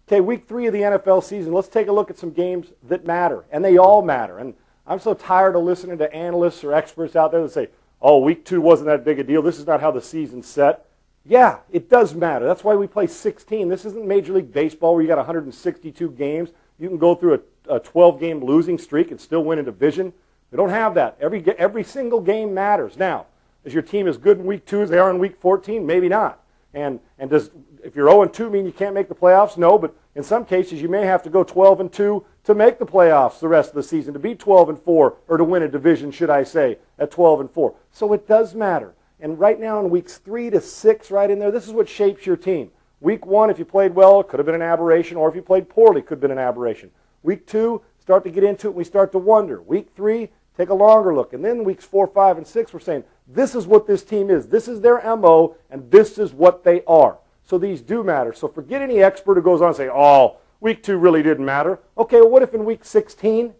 Okay, week 3 of the NFL season, let's take a look at some games that matter, and they all matter. And I'm so tired of listening to analysts or experts out there that say, oh, week 2 wasn't that big a deal. This is not how the season's set. Yeah, it does matter. That's why we play 16. This isn't Major League Baseball where you got 162 games. You can go through a 12-game losing streak and still win a division. We don't have that. Every single game matters. Now, is your team as good in week 2 as they are in week 14? Maybe not. And if you're 0-2 mean you can't make the playoffs? No, but in some cases you may have to go 12-2 to make the playoffs the rest of the season, to be 12-4, or to win a division, should I say, at 12-4. So it does matter. And right now in weeks 3 to 6, right in there, this is what shapes your team. Week 1, if you played well, it could have been an aberration, or if you played poorly, it could have been an aberration. Week 2, start to get into it, and we start to wonder. Week 3, take a longer look. And then weeks 4, 5, and 6, we're saying, this is what this team is. This is their MO, and this is what they are. So these do matter. So forget any expert who goes on and say, oh, week 2 really didn't matter. Okay, well, what if in week 16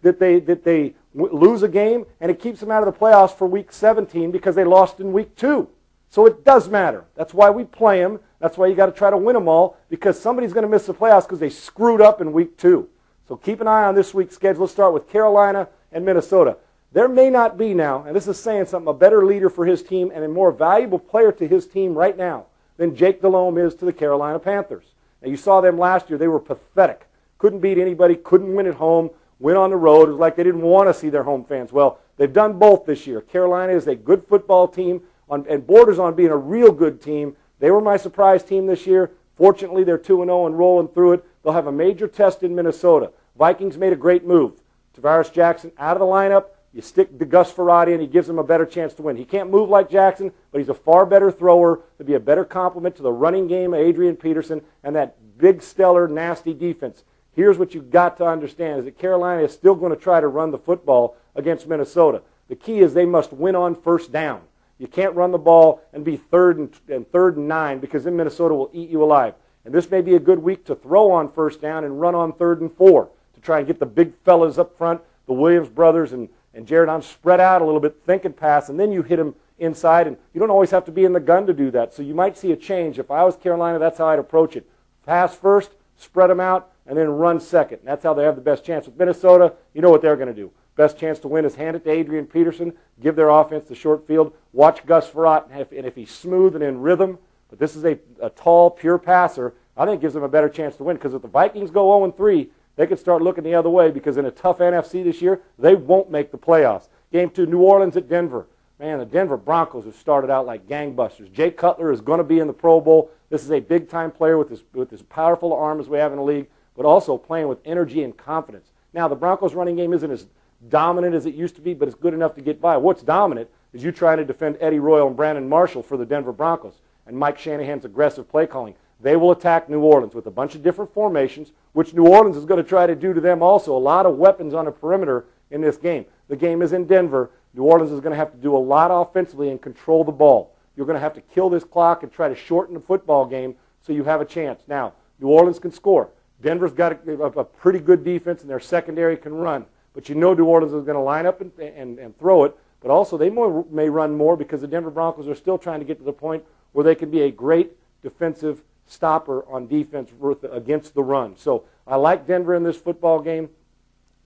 that they lose a game and it keeps them out of the playoffs for week 17 because they lost in week 2? So it does matter. That's why we play them. That's why you got to try to win them all, because somebody's going to miss the playoffs because they screwed up in week 2. So keep an eye on this week's schedule. Let's start with Carolina and Minnesota. There may not be now, and this is saying something, a better leader for his team and a more valuable player to his team right now than Jake Delhomme is to the Carolina Panthers. Now, you saw them last year. They were pathetic. Couldn't beat anybody, couldn't win at home, went on the road. It was like they didn't want to see their home fans. Well, they've done both this year. Carolina is a good football team and borders on being a real good team. They were my surprise team this year. Fortunately, they're 2-0 and rolling through it. They'll have a major test in Minnesota. Vikings made a great move. Tavares Jackson out of the lineup. You stick Gus Ferrati in, he gives him a better chance to win. He can't move like Jackson, but he's a far better thrower. To be a better complement to the running game of Adrian Peterson and that big, stellar, nasty defense. Here's what you've got to understand, is that Carolina is still going to try to run the football against Minnesota. The key is they must win on first down. You can't run the ball and be third and 9, because then Minnesota will eat you alive. And this may be a good week to throw on first down and run on 3rd and 4 to try and get the big fellas up front, the Williams brothers and Jared on, spread out a little bit, think and pass, and then you hit them inside. And you don't always have to be in the gun to do that. So you might see a change. If I was Carolina, that's how I'd approach it. Pass first, spread them out, and then run second. And that's how they have the best chance. With Minnesota, you know what they're going to do. Best chance to win is hand it to Adrian Peterson, give their offense the short field, watch Gus Frerotte, and if he's smooth and in rhythm, but this is a tall, pure passer, I think it gives them a better chance to win. Because if the Vikings go 0-3, they could start looking the other way, because in a tough NFC this year, they won't make the playoffs. Game 2, New Orleans at Denver. Man, the Denver Broncos have started out like gangbusters. Jay Cutler is going to be in the Pro Bowl. This is a big-time player with his powerful arm as we have in the league, but also playing with energy and confidence. Now, the Broncos' running game isn't as dominant as it used to be, but it's good enough to get by. What's dominant is you trying to defend Eddie Royal and Brandon Marshall for the Denver Broncos and Mike Shanahan's aggressive play calling. They will attack New Orleans with a bunch of different formations, which New Orleans is going to try to do to them also. A lot of weapons on the perimeter in this game. The game is in Denver. New Orleans is going to have to do a lot offensively and control the ball. You're going to have to kill this clock and try to shorten the football game so you have a chance. Now, New Orleans can score. Denver's got a pretty good defense, and their secondary can run. But you know New Orleans is going to line up and throw it. But also they may run more, because the Denver Broncos are still trying to get to the point where they can be a great defensive stopper on defense against the run. So I like Denver in this football game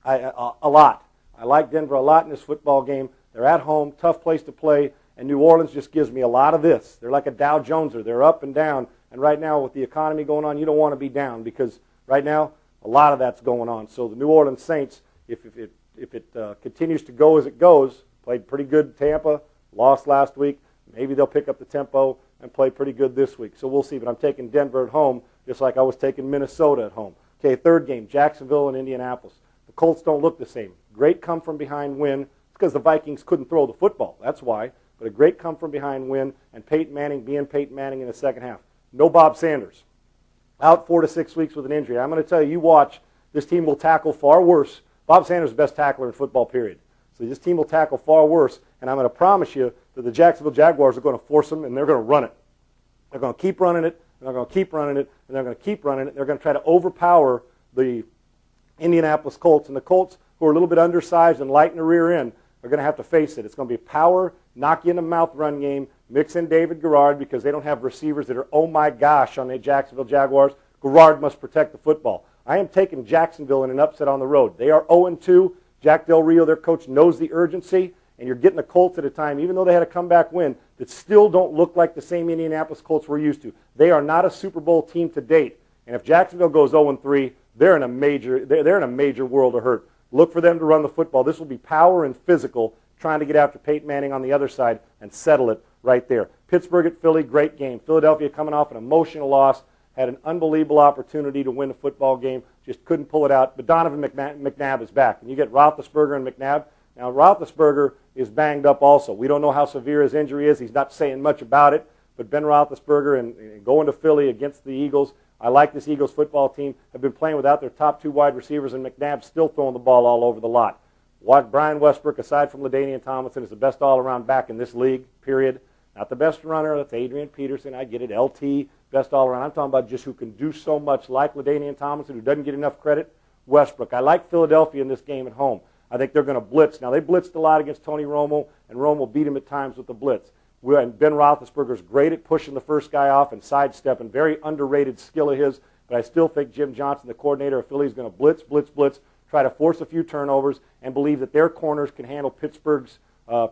a lot. I like Denver a lot in this football game. They're at home, tough place to play, and New Orleans just gives me a lot of this. They're like a Dow Joneser. They're up and down, and right now with the economy going on, you don't want to be down, because right now a lot of that's going on. So the New Orleans Saints, if it continues to go as it goes, played pretty good Tampa, lost last week, maybe they'll pick up the tempo and play pretty good this week. So we'll see. But I'm taking Denver at home, just like I was taking Minnesota at home. Okay, third game, Jacksonville and Indianapolis. The Colts don't look the same. Great come-from-behind win. It's because the Vikings couldn't throw the football. That's why. But a great come-from-behind win, and Peyton Manning being Peyton Manning in the second half. No Bob Sanders. Out 4 to 6 weeks with an injury. I'm going to tell you, you watch, this team will tackle far worse. Bob Sanders is the best tackler in football, period. So this team will tackle far worse, and I'm going to promise you that the Jacksonville Jaguars are going to force them, and they're going to run it. They're going to keep running it, and they're going to keep running it, and they're going to keep running it. They're going to try to overpower the Indianapolis Colts, and the Colts, who are a little bit undersized and light in the rear end, are going to have to face it. It's going to be power, knock you in the mouth run game, mix in David Garrard, because they don't have receivers that are, oh my gosh, on the Jacksonville Jaguars. Garrard must protect the football. I am taking Jacksonville in an upset on the road. They are 0-2. Jack Del Rio, their coach, knows the urgency, and you're getting the Colts at a time, even though they had a comeback win, that still don't look like the same Indianapolis Colts we're used to. They are not a Super Bowl team to date, and if Jacksonville goes 0-3, they're in a major world of hurt. Look for them to run the football. This will be power and physical, trying to get after Peyton Manning on the other side and settle it right there. Pittsburgh at Philly, great game. Philadelphia coming off an emotional loss, had an unbelievable opportunity to win a football game, just couldn't pull it out. But Donovan McNabb is back. And you get Roethlisberger and McNabb. Now, Roethlisberger is banged up also. We don't know how severe his injury is. He's not saying much about it. But Ben Roethlisberger and going to Philly against the Eagles, I like this Eagles football team. Have been playing without their top 2 wide receivers, and McNabb still throwing the ball all over the lot. Brian Westbrook, aside from LaDainian Tomlinson, is the best all-around back in this league, period. Not the best runner. That's Adrian Peterson. I get it. LT, best all-around. I'm talking about just who can do so much like LaDainian Tomlinson, who doesn't get enough credit. Westbrook. I like Philadelphia in this game at home. I think they're going to blitz. Now, they blitzed a lot against Tony Romo, and Romo beat him at times with the blitz. And Ben Roethlisberger's great at pushing the first guy off and sidestepping. Very underrated skill of his. But I still think Jim Johnson, the coordinator of Philly, is going to blitz, try to force a few turnovers, and believe that their corners can handle Pittsburgh's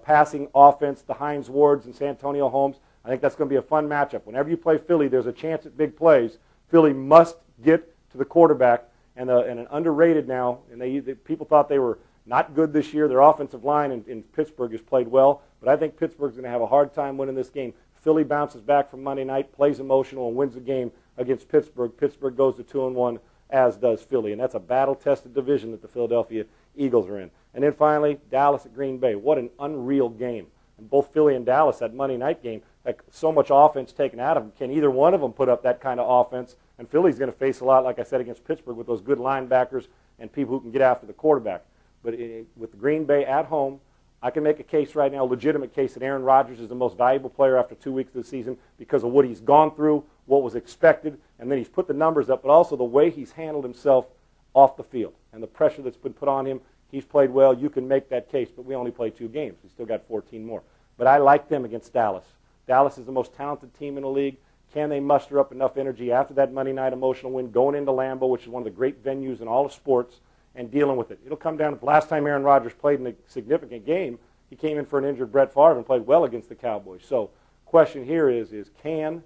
passing offense, the Hines Wards and Santonio Holmes. I think that's going to be a fun matchup. Whenever you play Philly, there's a chance at big plays. Philly must get to the quarterback, and an underrated now, and people thought they were not good this year. Their offensive line in Pittsburgh has played well, but I think Pittsburgh's going to have a hard time winning this game. Philly bounces back from Monday night, plays emotional, and wins the game against Pittsburgh. Pittsburgh goes to 2-1, as does Philly, and that's a battle-tested division that the Philadelphia Eagles are in. And then finally, Dallas at Green Bay. What an unreal game. And both Philly and Dallas, that Monday night game, like so much offense taken out of them. Can either one of them put up that kind of offense? And Philly's going to face a lot, like I said, against Pittsburgh with those good linebackers and people who can get after the quarterback. But with Green Bay at home, I can make a case right now, a legitimate case, that Aaron Rodgers is the most valuable player after 2 weeks of the season because of what he's gone through, what was expected, and then he's put the numbers up, but also the way he's handled himself off the field and the pressure that's been put on him. He's played well. You can make that case, but we only play 2 games. We still got 14 more. But I like them against Dallas. Dallas is the most talented team in the league. Can they muster up enough energy after that Monday night emotional win, going into Lambeau, which is one of the great venues in all of sports, and dealing with it? It'll come down to the last time Aaron Rodgers played in a significant game, he came in for an injured Brett Favre and played well against the Cowboys. So question here is can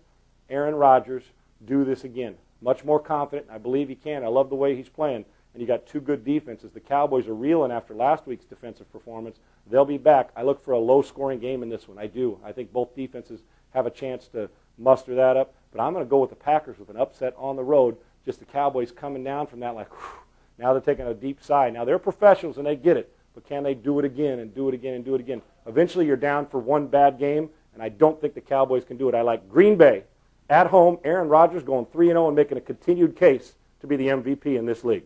Aaron Rodgers do this again? Much more confident. I believe he can. I love the way he's playing. And you got 2 good defenses. The Cowboys are reeling after last week's defensive performance. They'll be back. I look for a low-scoring game in this one. I do. I think both defenses have a chance to muster that up. But I'm going to go with the Packers with an upset on the road. Just the Cowboys coming down from that like, whew, now they're taking a deep sigh. Now, they're professionals and they get it. But can they do it again and do it again and do it again? Eventually, you're down for one bad game, and I don't think the Cowboys can do it. I like Green Bay at home. Aaron Rodgers going 3-0 and making a continued case to be the MVP in this league.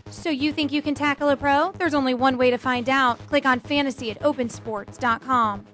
So you think you can tackle a pro? There's only one way to find out. Click on fantasy at opensports.com.